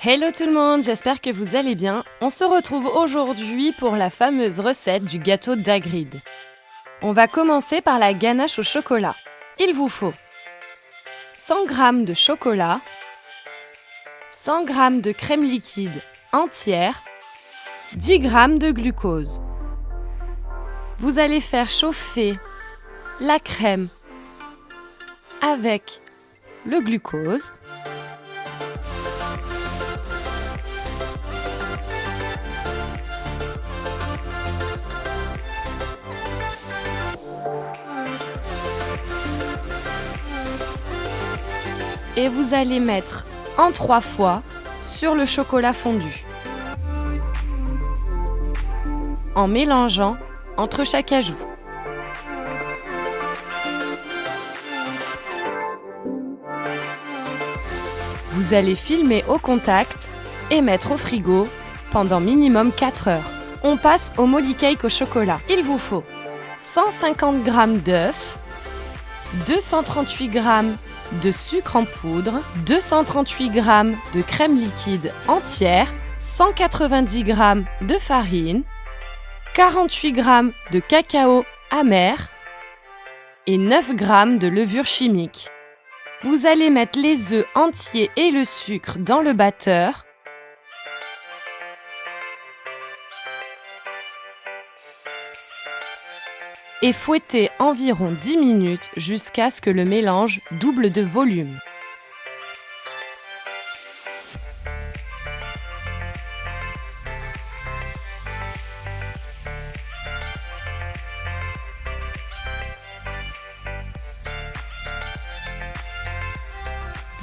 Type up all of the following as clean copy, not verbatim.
Hello tout le monde, j'espère que vous allez bien. On se retrouve aujourd'hui pour la fameuse recette du gâteau d'Hagrid. On va commencer par la ganache au chocolat. Il vous faut 100 g de chocolat, 100 g de crème liquide entière, 10 g de glucose. Vous allez faire chauffer la crème avec le glucose. Et vous allez mettre en 3 fois sur le chocolat fondu, en mélangeant entre chaque ajout. Vous allez filmer au contact et mettre au frigo pendant minimum 4 heures. On passe au molly cake au chocolat. Il vous faut 150 g d'œufs, 238 g de sucre en poudre, 238 g de crème liquide entière, 190 g de farine, 48 g de cacao amer et 9 g de levure chimique. Vous allez mettre les œufs entiers et le sucre dans le batteur. Et fouettez environ 10 minutes jusqu'à ce que le mélange double de volume.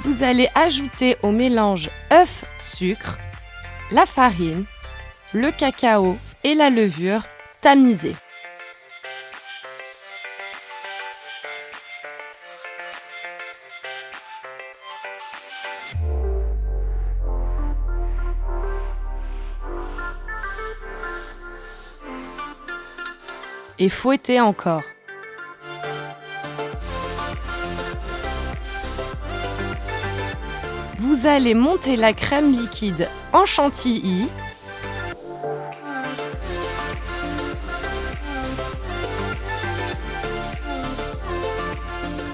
Vous allez ajouter au mélange œuf-sucre, la farine, le cacao et la levure tamisée. Et fouettez encore. Vous allez monter la crème liquide en chantilly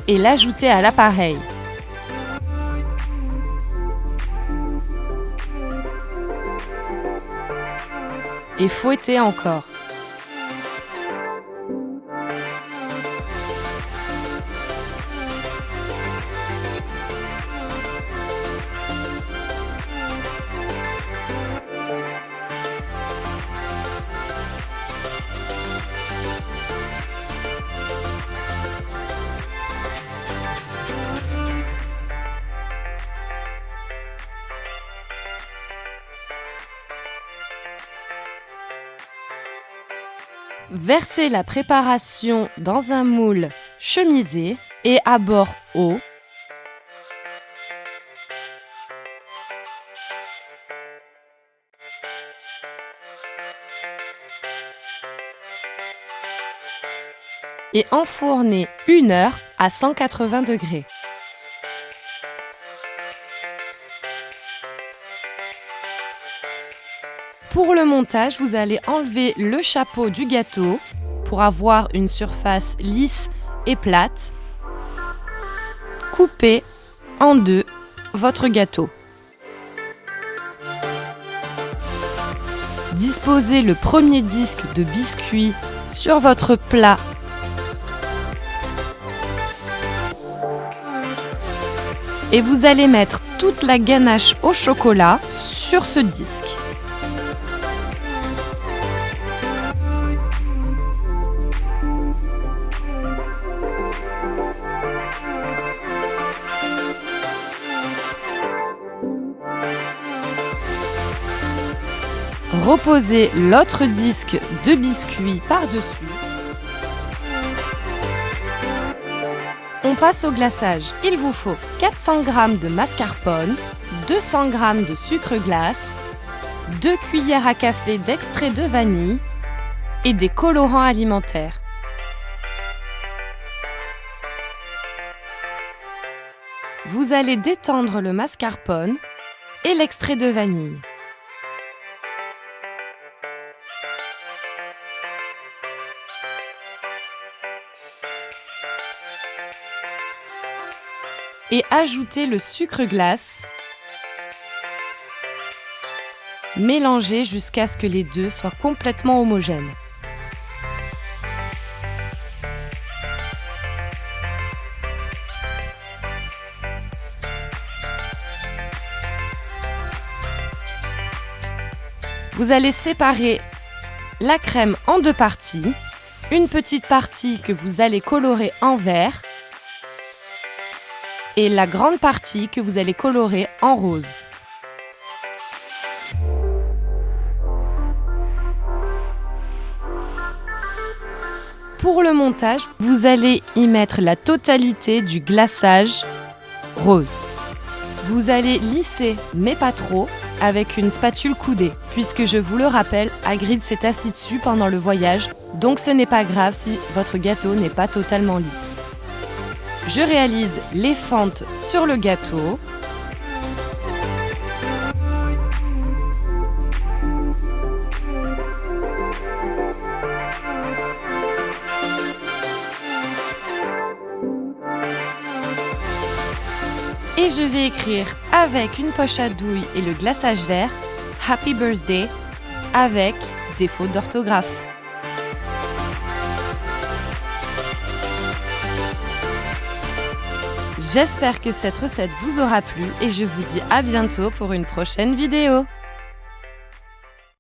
et l'ajouter à l'appareil. Et fouettez encore. Versez la préparation dans un moule chemisé et à bord haut. Et enfournez 1 heure à 180 degrés. Pour le montage, vous allez enlever le chapeau du gâteau pour avoir une surface lisse et plate. Coupez en deux votre gâteau. Disposez le premier disque de biscuit sur votre plat. Et vous allez mettre toute la ganache au chocolat sur ce disque. Reposez l'autre disque de biscuit par-dessus. On passe au glaçage. Il vous faut 400 g de mascarpone, 200 g de sucre glace, 2 cuillères à café d'extrait de vanille et des colorants alimentaires. Vous allez détendre le mascarpone et l'extrait de vanille. Et ajoutez le sucre glace. Mélangez jusqu'à ce que les deux soient complètement homogènes. Vous allez séparer la crème en deux parties. Une petite partie que vous allez colorer en vert et la grande partie que vous allez colorer en rose. Pour le montage, vous allez y mettre la totalité du glaçage rose. Vous allez lisser, mais pas trop, avec une spatule coudée, puisque je vous le rappelle, Hagrid s'est assis dessus pendant le voyage, donc ce n'est pas grave si votre gâteau n'est pas totalement lisse. Je réalise les fentes sur le gâteau. Et je vais écrire avec une poche à douille et le glaçage vert « Happy Birthday » avec des fautes d'orthographe. J'espère que cette recette vous aura plu et je vous dis à bientôt pour une prochaine vidéo.